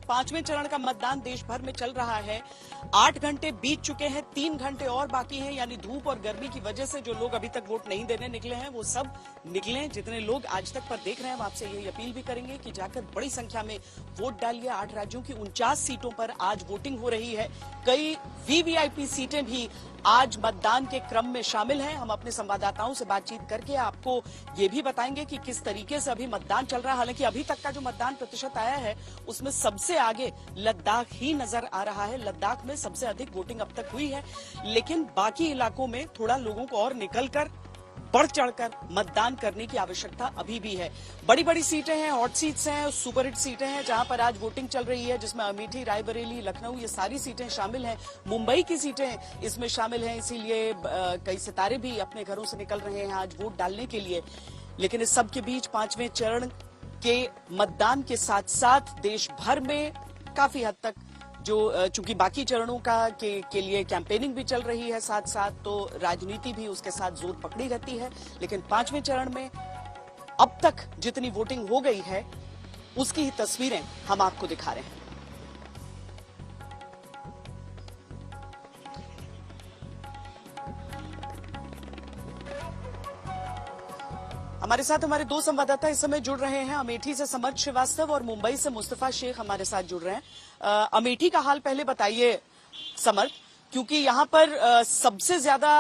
पांचवें चरण का मतदान देश भर में चल रहा है। 8 घंटे बीत चुके हैं, 3 घंटे और बाकी हैं, यानी धूप और गर्मी की वजह से जो लोग अभी तक वोट नहीं देने निकले हैं वो सब निकले। जितने लोग आज तक पर देख रहे हैं, हम आपसे यही अपील भी करेंगे कि जाकर बड़ी संख्या में वोट डालिए। 8 राज्यों की 49 सीटों पर आज वोटिंग हो रही है। कई वीवीआईपी सीटें भी आज मतदान के क्रम में शामिल हैं। हम अपने संवाददाताओं से बातचीत करके आपको ये भी बताएंगे कि किस तरीके से अभी मतदान चल रहा है। हालांकि अभी तक का जो मतदान प्रतिशत आया है उसमें सबसे आगे लद्दाख ही नजर आ रहा है। लद्दाख में सबसे अधिक वोटिंग अब तक हुई है, लेकिन बाकी इलाकों में थोड़ा लोगों को और निकलकर बढ़ चढ़कर मतदान करने की आवश्यकता अभी भी है। बड़ी बड़ी सीटें हैं, हॉट सीट्स हैं, सुपरहिट सीटें हैं जहां पर आज वोटिंग चल रही है, जिसमें अमेठी, रायबरेली, लखनऊ ये सारी सीटें शामिल हैं। मुंबई की सीटें इसमें शामिल हैं, इसीलिए कई सितारे भी अपने घरों से निकल रहे हैं आज वोट डालने के लिए। लेकिन इस सब के बीच पांचवें चरण के मतदान के साथ साथ देश भर में काफी हद तक जो चूंकि बाकी चरणों के लिए कैंपेनिंग भी चल रही है साथ साथ, तो राजनीति भी उसके साथ जोर पकड़ी रहती है। लेकिन पांचवें चरण में अब तक जितनी वोटिंग हो गई है उसकी ही तस्वीरें हम आपको दिखा रहे हैं। हमारे साथ हमारे दो संवाददाता इस समय जुड़ रहे हैं। अमेठी से समर्थ श्रीवास्तव और मुंबई से मुस्तफा शेख हमारे साथ जुड़ रहे हैं। अमेठी का हाल पहले बताइए समर्थ, क्योंकि यहां पर सबसे ज्यादा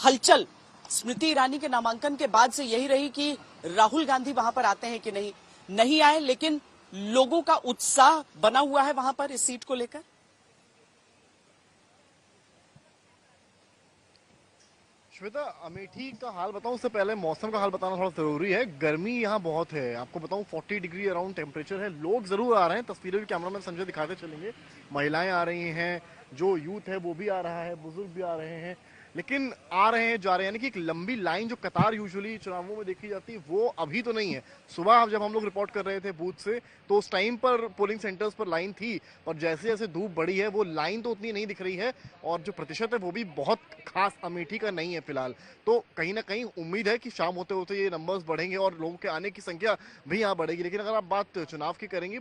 हलचल स्मृति ईरानी के नामांकन के बाद से यही रही कि राहुल गांधी वहां पर आते हैं कि नहीं आए, लेकिन लोगों का उत्साह बना हुआ है वहां पर इस सीट को लेकर। श्वेता, अमेठी का हाल बताऊं उससे पहले मौसम का हाल बताना थोड़ा जरूरी है। गर्मी यहाँ बहुत है, आपको बताऊं 40 डिग्री अराउंड टेम्परेचर है। लोग जरूर आ रहे हैं, तस्वीरें भी कैमरामैन संजय दिखाते चलेंगे। महिलाएं आ रही हैं, जो यूथ है वो भी आ रहा है, बुजुर्ग भी आ रहे हैं, लेकिन आ रहे हैं जा रहे हैं, यानी कि एक लंबी लाइन जो कतार यूजुअली चुनावों में देखी जाती है वो अभी तो नहीं है। सुबह जब हम लोग रिपोर्ट कर रहे थे बूथ से तो उस टाइम पर पोलिंग सेंटर्स पर लाइन थी, और जैसे जैसे धूप बढ़ी है वो लाइन तो उतनी नहीं दिख रही है, और जो प्रतिशत है वो भी बहुत खास अमेठी का नहीं है फिलहाल। तो कहीं ना कहीं उम्मीद है कि शाम होते होते ये नंबर्स बढ़ेंगे और लोगों के आने की संख्या भी यहाँ बढ़ेगी। लेकिन अगर आप बात चुनाव की करेंगे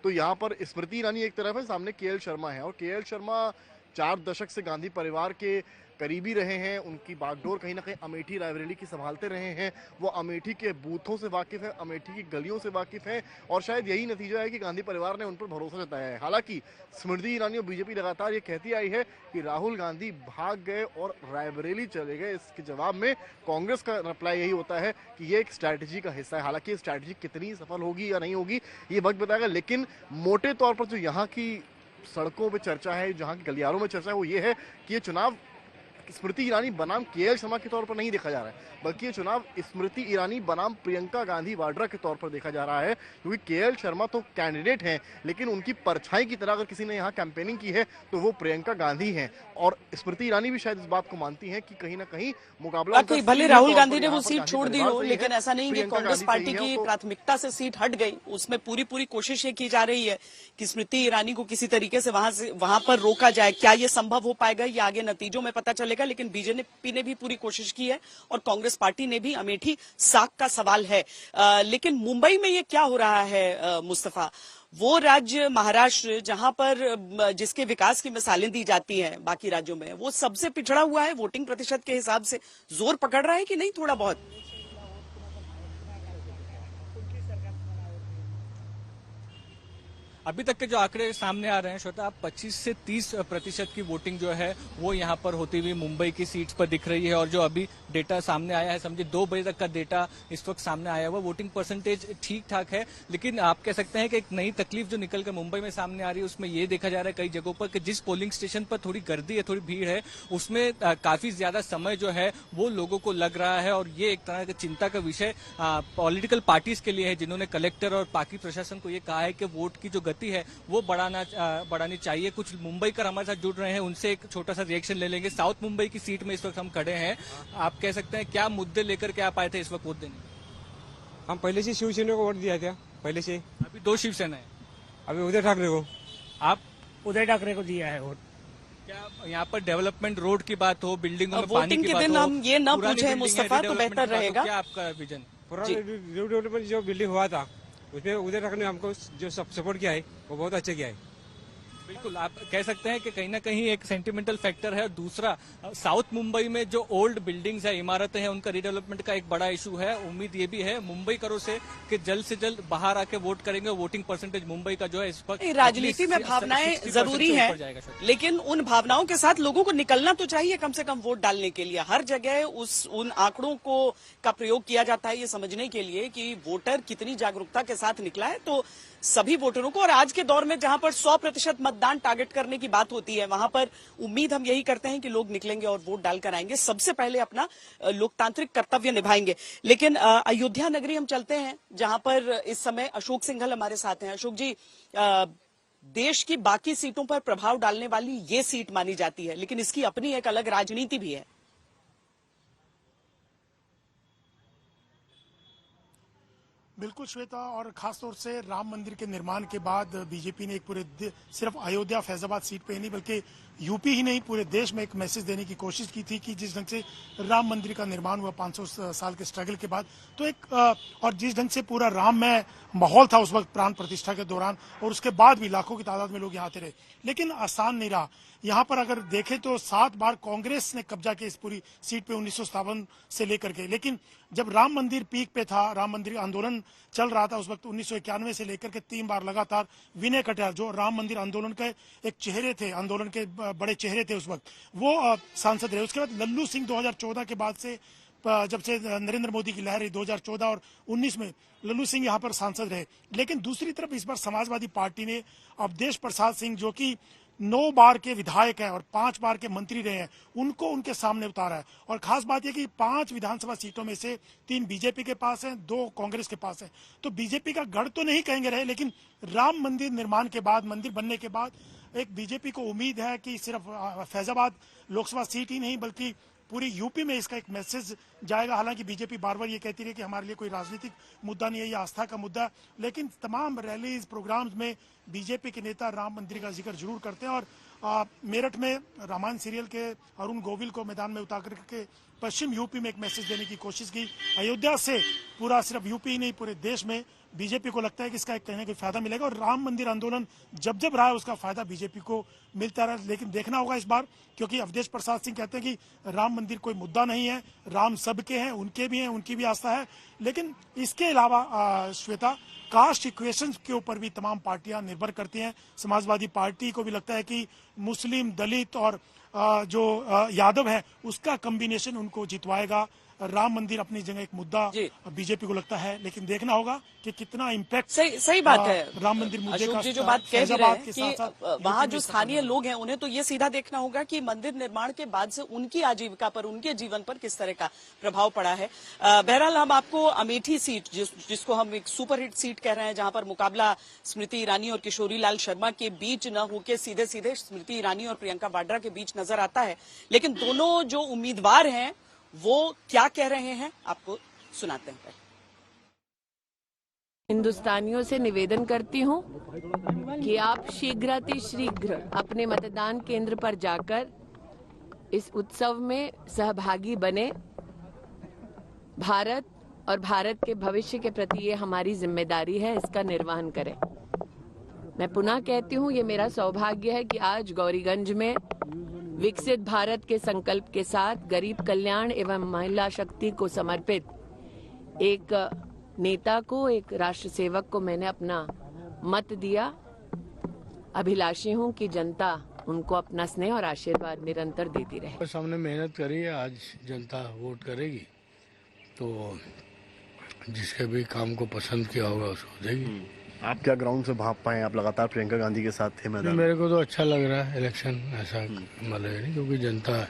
तो यहाँ पर स्मृति ईरानी एक तरफ है, सामने केएल शर्मा है, और केएल शर्मा 4 दशक से गांधी परिवार के करीबी रहे हैं। उनकी बागडोर कहीं ना कहीं अमेठी रायबरेली की संभालते रहे हैं। वो अमेठी के बूथों से वाकिफ है, अमेठी की गलियों से वाकिफ है, और शायद यही नतीजा है कि गांधी परिवार ने उन पर भरोसा जताया है। हालांकि स्मृति ईरानी और बीजेपी लगातार ये कहती आई है कि राहुल गांधी भाग गए और रायबरेली चले गए। इसके जवाब में कांग्रेस का रिप्लाई यही होता है कि ये एक स्ट्रैटेजी का हिस्सा है। हालांकि ये स्ट्रैटेजी कितनी सफल होगी या नहीं होगी ये वक्त बताएगा, लेकिन मोटे तौर पर जो यहाँ की सड़कों पर चर्चा है, जहाँ की गलियारों में चर्चा है, वो ये है कि ये चुनाव स्मृति ईरानी बनाम केएल शर्मा के तौर पर नहीं देखा जा रहा है, बल्कि ये चुनाव स्मृति ईरानी बनाम प्रियंका गांधी वाड्रा के तौर पर देखा जा रहा है। क्योंकि केएल शर्मा तो कैंडिडेट हैं, लेकिन उनकी परछाई की तरह अगर किसी ने यहाँ कैंपेनिंग की है तो वो प्रियंका गांधी हैं, और स्मृति ईरानी भी शायद इस बात को मानती हैं कि कहीं ना कहीं मुकाबला भले राहुल गांधी ने वो सीट छोड़ दी हो, लेकिन ऐसा नहीं कि कांग्रेस पार्टी की प्राथमिकता से सीट हट गई। उसमें पूरी कोशिश ये की जा रही है कि स्मृति ईरानी को किसी तरीके से वहां पर रोका जाए। क्या ये संभव हो पाएगा ये आगे नतीजों में पता चलेगा, लेकिन बीजेपी ने भी पूरी कोशिश की है और कांग्रेस पार्टी ने भी। अमेठी साख का सवाल है। लेकिन मुंबई में ये क्या हो रहा है मुस्तफा? वो राज्य महाराष्ट्र जहां पर जिसके विकास की मिसालें दी जाती हैं बाकी राज्यों में, वो सबसे पिछड़ा हुआ है। वोटिंग प्रतिशत के हिसाब से जोर पकड़ रहा है कि नहीं थोड़ा बहुत? अभी तक के जो आंकड़े सामने आ रहे हैं श्वेता, 25 से 30% की वोटिंग जो है वो यहाँ पर होती हुई मुंबई की सीट्स पर दिख रही है। और जो अभी डेटा सामने आया है, समझिए 2 बजे तक का डेटा इस वक्त सामने आया हुआ, वोटिंग परसेंटेज ठीक ठाक है। लेकिन आप कह सकते हैं कि एक नई तकलीफ जो निकलकर मुंबई में सामने आ रही है उसमें ये देखा जा रहा है कई जगहों पर कि जिस पोलिंग स्टेशन पर थोड़ी गर्दी है, थोड़ी भीड़ है, उसमें काफी ज्यादा समय जो है वो लोगों को लग रहा है। और ये एक तरह का चिंता का विषय पॉलिटिकल पार्टीज के लिए है, जिन्होंने कलेक्टर और बाकी प्रशासन को ये कहा है कि वोट की जो गति है वो बढ़ानी चाहिए। कुछ मुंबई कर हमारे साथ जुड़ रहे हैं, उनसे एक छोटा सा रिएक्शन ले लेंगे। साउथ मुंबई की सीट में इस वक्त हम खड़े हैं। आप कह सकते हैं क्या मुद्दे लेकर के आप आए थे इस वक्त वोट देने? हम पहले से शिवसेना को वोट दिया था, पहले से। अभी 2 शिवसेना है, अभी उदय ठाकरे को। आप उदय ठाकरे को दिया है वोट। क्या यहाँ पर डेवलपमेंट रोड की बात हो, बिल्डिंगों में पानी वोटिंग की के बात दिन हो, हम ये न पूछे मुस्तफा तो बेहतर रहेगा। क्या आपका विजन? पूरा डेवलपमेंट जो बिल्डिंग हुआ था उसमें उधर रखने हमको जो सपोर्ट किया है वो बहुत अच्छा किया है। बिल्कुल, आप कह सकते हैं कि कहीं ना कहीं एक सेंटिमेंटल फैक्टर है। और दूसरा, साउथ मुंबई में जो ओल्ड बिल्डिंग्स है, इमारतें हैं, उनका रिडेवलपमेंट का एक बड़ा इशू है। उम्मीद ये भी है मुंबई करों से कि जल्द से जल्द बाहर आके वोट करेंगे। वोटिंग परसेंटेज मुंबई का जो है इस पर राजनीति में भावनाएं जरूरी हैं, लेकिन उन भावनाओं के साथ लोगों को निकलना तो चाहिए कम से कम वोट डालने के लिए। हर जगह उन आंकड़ों का प्रयोग किया जाता है ये समझने के लिए कि वोटर कितनी जागरूकता के साथ निकला है। तो सभी वोटरों को, और आज के दौर में जहां पर 100% मतदान टारगेट करने की बात होती है, वहां पर उम्मीद हम यही करते हैं कि लोग निकलेंगे और वोट डालकर आएंगे, सबसे पहले अपना लोकतांत्रिक कर्तव्य निभाएंगे। लेकिन अयोध्या नगरी हम चलते हैं, जहां पर इस समय अशोक सिंघल हमारे साथ हैं। अशोक जी, देश की बाकी सीटों पर प्रभाव डालने वाली ये सीट मानी जाती है, लेकिन इसकी अपनी एक अलग राजनीति भी है। बिल्कुल श्वेता, और खासतौर से राम मंदिर के निर्माण के बाद बीजेपी ने एक पूरे सिर्फ अयोध्या फैजाबाद सीट पे ही नहीं बल्कि यूपी ही नहीं पूरे देश में एक मैसेज देने की कोशिश की थी कि जिस ढंग से राम मंदिर का निर्माण हुआ 500 साल के स्ट्रगल के बाद, तो एक और जिस ढंग से पूरा राममय माहौल था उस वक्त प्राण प्रतिष्ठा के दौरान, और उसके बाद भी लाखों की तादाद में लोग यहाँ आते रहे, लेकिन आसान नहीं रहा। यहाँ पर अगर देखें तो 7 बार कांग्रेस ने कब्जा किया इस पूरी सीट पे 1957 से लेकर के, लेकिन जब राम मंदिर पीक पे था, राम मंदिर आंदोलन चल रहा था उस वक्त 1991 से लेकर के 3 बार लगातार विनय कटियार जो राम मंदिर आंदोलन के एक चेहरे थे, आंदोलन के बड़े चेहरे थे उस वक्त, वो सांसद रहे। उसके बाद लल्लू सिंह 2014 के बाद से, जब से नरेंद्र मोदी की लहर रही 2014 और 19 में लल्लू सिंह यहाँ पर सांसद रहे। लेकिन दूसरी तरफ इस बार समाजवादी पार्टी ने अवधेश प्रसाद सिंह जो कि 9 बार के विधायक हैं और 5 बार के मंत्री रहे हैं, उनको उनके सामने उतारा है। और खास बात यह कि 5 विधानसभा सीटों में से 3 बीजेपी के पास हैं, 2 कांग्रेस के पास हैं। तो बीजेपी का गढ़ तो नहीं कहेंगे रहे, लेकिन राम मंदिर निर्माण के बाद, मंदिर बनने के बाद एक बीजेपी को उम्मीद है कि सिर्फ फैजाबाद लोकसभा सीट ही नहीं बल्कि पूरी यूपी में इसका एक मैसेज जाएगा। हालांकि बीजेपी बार बार ये कहती रही कि हमारे लिए कोई राजनीतिक मुद्दा नहीं है, ये आस्था का मुद्दा है, लेकिन तमाम रैलीज प्रोग्राम्स में बीजेपी के नेता राम मंदिर का जिक्र जरूर करते हैं। और मेरठ में रामायण सीरियल के अरुण गोविल को मैदान में उतार करके पश्चिम यूपी में एक मैसेज देने की कोशिश की। अयोध्या से पूरा सिर्फ यूपी ही नहीं पूरे देश में बीजेपी को लगता है कि इसका एक कहने का फायदा मिलेगा, और राम मंदिर आंदोलन जब जब रहा है उसका फायदा बीजेपी को मिलता रहा। लेकिन देखना होगा इस बार, क्योंकि अवधेश प्रसाद सिंह कहते हैं कि राम मंदिर कोई मुद्दा नहीं है, राम सबके हैं, उनके भी हैं, उनकी भी आस्था है। लेकिन इसके अलावा श्वेता, कास्ट इक्वेशन के ऊपर भी तमाम पार्टियां निर्भर करती हैं। समाजवादी पार्टी को भी लगता है कि मुस्लिम, दलित और जो यादव है उसका कॉम्बिनेशन उनको जितवाएगा। राम मंदिर अपनी जगह एक मुद्दा बीजेपी को लगता है, लेकिन देखना होगा कि कितना इम्पैक्ट सही बात है राम मंदिर मुद्दे का। जो बात कह रहे हैं कि वहाँ जो स्थानीय लोग हैं उन्हें तो ये सीधा देखना होगा कि मंदिर निर्माण के बाद से उनकी आजीविका पर, उनके जीवन पर किस तरह का प्रभाव पड़ा है। बहरहाल हम आपको अमेठी सीट जिसको हम एक सुपरहिट सीट कह रहे हैं, जहां पर मुकाबला स्मृति ईरानी और किशोरी लाल शर्मा के बीच न होकर सीधे सीधे स्मृति ईरानी और प्रियंका वाड्रा के बीच नजर आता है, लेकिन दोनों जो उम्मीदवार हैं वो क्या कह रहे हैं आपको सुनाते हैं। हिंदुस्तानियों से निवेदन करती हूं कि आप शीघ्रातिशीघ्र अपने मतदान केंद्र पर जाकर इस उत्सव में सहभागी बने। भारत और भारत के भविष्य के प्रति ये हमारी जिम्मेदारी है, इसका निर्वहन करें। मैं पुनः कहती हूं, ये मेरा सौभाग्य है कि आज गौरीगंज में विकसित भारत के संकल्प के साथ गरीब कल्याण एवं महिला शक्ति को समर्पित एक नेता को, एक राष्ट्र सेवक को मैंने अपना मत दिया। अभिलाषी हूं कि जनता उनको अपना स्नेह और आशीर्वाद निरंतर देती रहे। बस हमने मेहनत करी है, आज जनता वोट करेगी तो जिसके भी काम को पसंद किया होगा उसको देगी। आप क्या ग्राउंड से भाप पाए? आप लगातार प्रियंका गांधी के साथ थे मैदान। मेरे को तो अच्छा लग रहा है इलेक्शन, ऐसा मतलब नहीं, क्योंकि जनता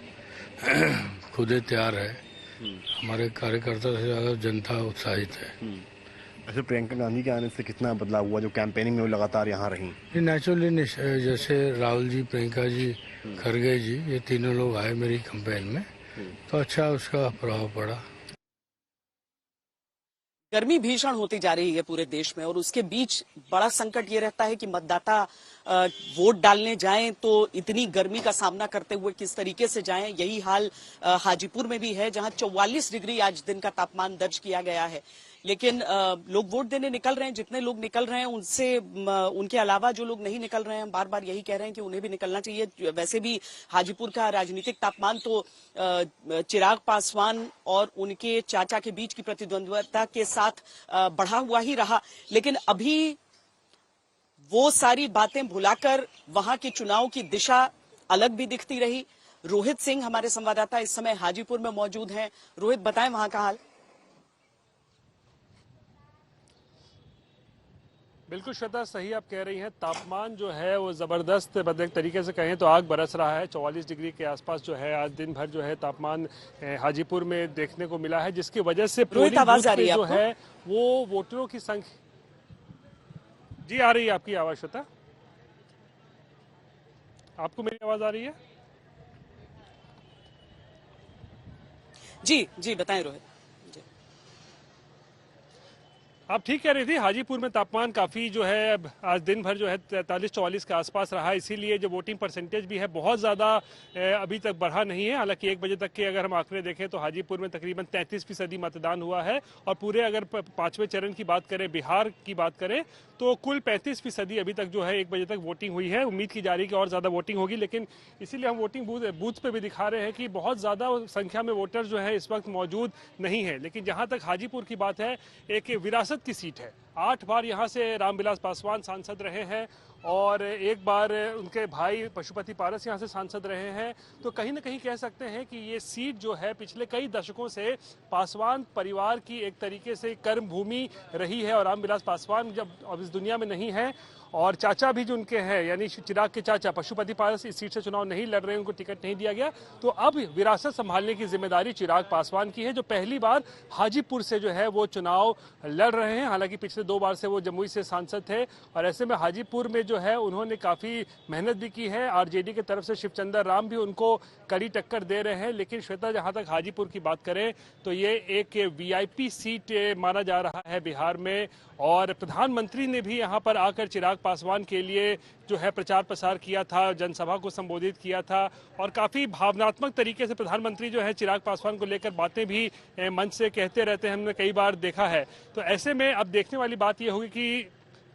खुद तैयार है। हमारे कार्यकर्ता से ज्यादा जनता उत्साहित है। ऐसे प्रियंका गांधी के आने से कितना बदलाव हुआ जो कैंपेनिंग में वो लगातार यहाँ रही? नेचुरली जैसे राहुल जी, प्रियंका जी, खरगे जी, ये तीनों लोग आए मेरी कैंपेन में तो अच्छा उसका प्रभाव पड़ा। गर्मी भीषण होती जा रही है पूरे देश में, और उसके बीच बड़ा संकट ये रहता है कि मतदाता वोट डालने जाएं तो इतनी गर्मी का सामना करते हुए किस तरीके से जाएं। यही हाल हाजीपुर में भी है, जहां 44 डिग्री आज दिन का तापमान दर्ज किया गया है। लेकिन लोग वोट देने निकल रहे हैं। जितने लोग निकल रहे हैं उनसे उनके अलावा जो लोग नहीं निकल रहे हैं, हम बार बार यही कह रहे हैं कि उन्हें भी निकलना चाहिए। वैसे भी हाजीपुर का राजनीतिक तापमान तो चिराग पासवान और उनके चाचा के बीच की प्रतिद्वंद्विता के साथ बढ़ा हुआ ही रहा, लेकिन अभी वो सारी बातें भुलाकर वहां के चुनाव की दिशा अलग भी दिखती रही। रोहित सिंह हमारे संवाददाता इस समय हाजीपुर में मौजूद हैं। रोहित, बताएं वहां का हाल। बिल्कुल श्वेता, सही आप कह रही हैं। तापमान जो है वो ज़बरदस्त, एक तरीके से कहें तो आग बरस रहा है। 44 डिग्री के आसपास जो है आज दिन भर जो है तापमान हाजीपुर में देखने को मिला है, जिसकी वजह से पोलिंग बूथ पे जो है वो वोटरों की संख्या। जी आ रही है आपकी आवाज श्वेता? आपको मेरी आवाज आ रही है? जी जी बताएं रोहित। आप ठीक कह रही थी, हाजीपुर में तापमान काफ़ी जो है आज दिन भर जो है 43-44 के आसपास रहा, इसीलिए जो वोटिंग परसेंटेज भी है बहुत ज़्यादा अभी तक बढ़ा नहीं है। हालांकि 1 बजे तक के अगर हम आंकड़े देखें तो हाजीपुर में तकरीबन 33% मतदान हुआ है, और पूरे अगर 5वें चरण की बात करें, बिहार की बात करें, तो कुल 35% अभी तक जो है 1 बजे तक वोटिंग हुई है। उम्मीद की जा रही है कि और ज़्यादा वोटिंग होगी, लेकिन इसीलिए हम वोटिंग बूथ पे भी दिखा रहे हैं कि बहुत ज़्यादा संख्या में वोटर जो है इस वक्त मौजूद नहीं है। लेकिन जहाँ तक हाजीपुर की बात है, एक विरासत की सीट है। 8 बार यहाँ से रामविलास पासवान सांसद रहे हैं और 1 बार उनके भाई पशुपति पारस यहाँ से सांसद रहे हैं। तो कहीं ना कहीं कह सकते हैं कि ये सीट जो है पिछले कई दशकों से पासवान परिवार की एक तरीके से कर्म भूमि रही है, और रामविलास पासवान जब अब इस दुनिया में नहीं है, और चाचा भी जो उनके हैं यानी चिराग के चाचा पशुपति पारस इस सीट से चुनाव नहीं लड़ रहे, उनको टिकट नहीं दिया गया, तो अब विरासत संभालने की जिम्मेदारी चिराग पासवान की है, जो पहली बार हाजीपुर से जो है वो चुनाव लड़ रहे हैं। हालांकि पिछले 2 बार से वो जमुई से सांसद थे, और ऐसे में हाजीपुर में जो है उन्होंने काफ़ी मेहनत भी की है। आरजेडी की तरफ से शिवचंद्र राम भी उनको कड़ी टक्कर दे रहे हैं। लेकिन श्वेता, जहाँ तक हाजीपुर की बात करें तो ये एक वीआईपी सीट माना जा रहा है बिहार में, और प्रधानमंत्री ने भी यहाँ पर आकर चिराग पासवान के लिए जो है प्रचार प्रसार किया था, जनसभा को संबोधित किया था, और काफ़ी भावनात्मक तरीके से प्रधानमंत्री जो है चिराग पासवान को लेकर बातें भी मंच से कहते रहते हैं, हमने कई बार देखा है। तो ऐसे में अब देखने वाली बात यह होगी कि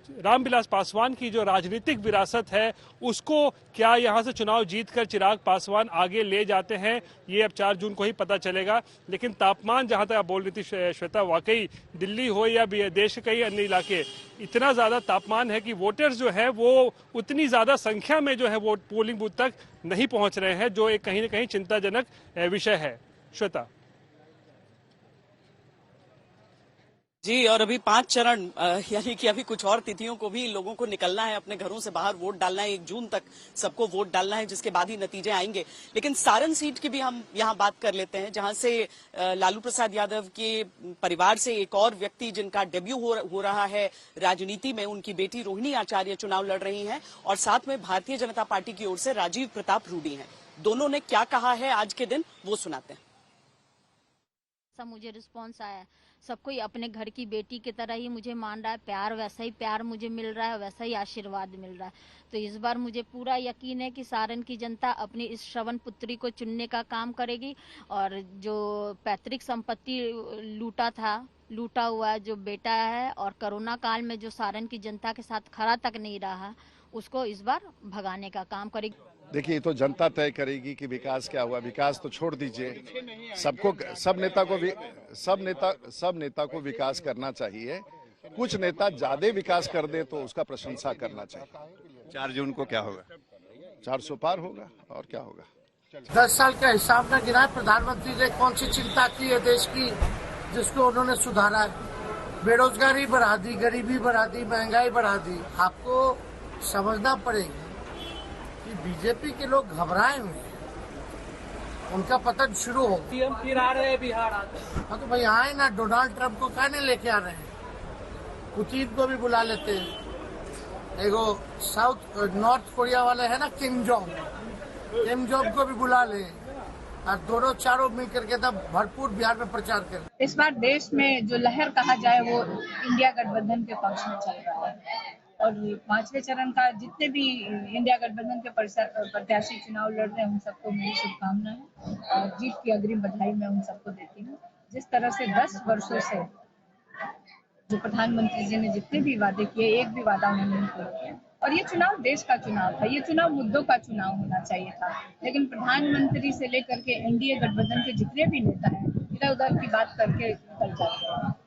रामविलास पासवान की जो राजनीतिक विरासत है उसको क्या यहाँ से चुनाव जीतकर चिराग पासवान आगे ले जाते हैं, ये अब 4 जून को ही पता चलेगा। लेकिन तापमान जहाँ तक आप बोल रही थी श्वेता, वाकई दिल्ली हो या देश के कई अन्य इलाके, इतना ज़्यादा तापमान है कि वोटर्स जो है वो उतनी ज़्यादा संख्या में जो है वो पोलिंग बूथ तक नहीं पहुँच रहे हैं, जो एक कहीं ना कहीं चिंताजनक विषय है। श्वेता जी, और अभी 5 चरण यानी कि अभी कुछ और तिथियों को भी लोगों को निकलना है, अपने घरों से बाहर वोट डालना है। 1 जून तक सबको वोट डालना है, जिसके बाद ही नतीजे आएंगे। लेकिन सारण सीट की भी हम यहाँ बात कर लेते हैं, जहां से लालू प्रसाद यादव के परिवार से एक और व्यक्ति जिनका डेब्यू हो रहा है राजनीति में, उनकी बेटी रोहिणी आचार्य चुनाव लड़ रही हैं, और साथ में भारतीय जनता पार्टी की ओर से राजीव प्रताप रूडी हैं। दोनों ने क्या कहा है आज के दिन, वो सुनाते हैं। मुझे रिस्पॉन्स आया, सब कोई अपने घर की बेटी की तरह ही मुझे मान रहा है, प्यार वैसा ही प्यार मुझे मिल रहा है, वैसा ही आशीर्वाद मिल रहा है। तो इस बार मुझे पूरा यकीन है कि सारण की जनता अपनी इस श्रवण पुत्री को चुनने का काम करेगी, और जो पैतृक संपत्ति लूटा हुआ जो बेटा है, और कोरोना काल में जो सारण की जनता के साथ खड़ा तक नहीं रहा, उसको इस बार भगाने का काम करेगी। देखिए, तो जनता तय करेगी कि विकास क्या हुआ। विकास तो छोड़ दीजिए, सब नेता को विकास करना चाहिए। कुछ नेता ज्यादा विकास कर दे तो उसका प्रशंसा करना चाहिए। 4 जून को क्या होगा? 400 पार होगा, और क्या होगा। 10 साल के हिसाब में गिना प्रधानमंत्री ने कौन सी चिंता की है देश की, जिसको उन्होंने सुधारा है। बेरोजगारी बढ़ा दी, गरीबी बढ़ा दी, महंगाई बढ़ा दी। आपको समझना पड़ेगा कि बीजेपी के लोग घबराए हुए हैं, उनका पतन शुरू हो। सीएम फिर आ रहे हैं बिहार आते। हाँ तो भाई आए ना, डोनाल्ड ट्रंप को कहने लेके आ रहे हैं, पुतिन को भी बुला लेते हैं। एगो नॉर्थ कोरिया वाले है ना किम जोंग को भी बुला ले, और दोनों चारों मिलकर के तब भरपूर बिहार में प्रचार करें। इस बार देश में जो लहर कहा जाए वो इंडिया गठबंधन के पक्ष में चल रहा है, और 5वें चरण का जितने भी इंडिया गठबंधन के प्रत्याशी चुनाव लड़ रहे हैं उन सबको मेरी शुभकामनाएं और जीत की अग्रिम बधाई मैं उन सबको देती हूँ। जिस तरह से 10 वर्षों से जो प्रधानमंत्री जी ने जितने भी वादे किए, एक भी वादा उन्होंने नहीं पूरा किया। और ये चुनाव देश का चुनाव था, ये चुनाव मुद्दों का चुनाव होना चाहिए था। लेकिन प्रधानमंत्री से लेकर के एनडीए गठबंधन के जितने भी नेता हैं, इधर उधर की बात करके निकल जाते हैं।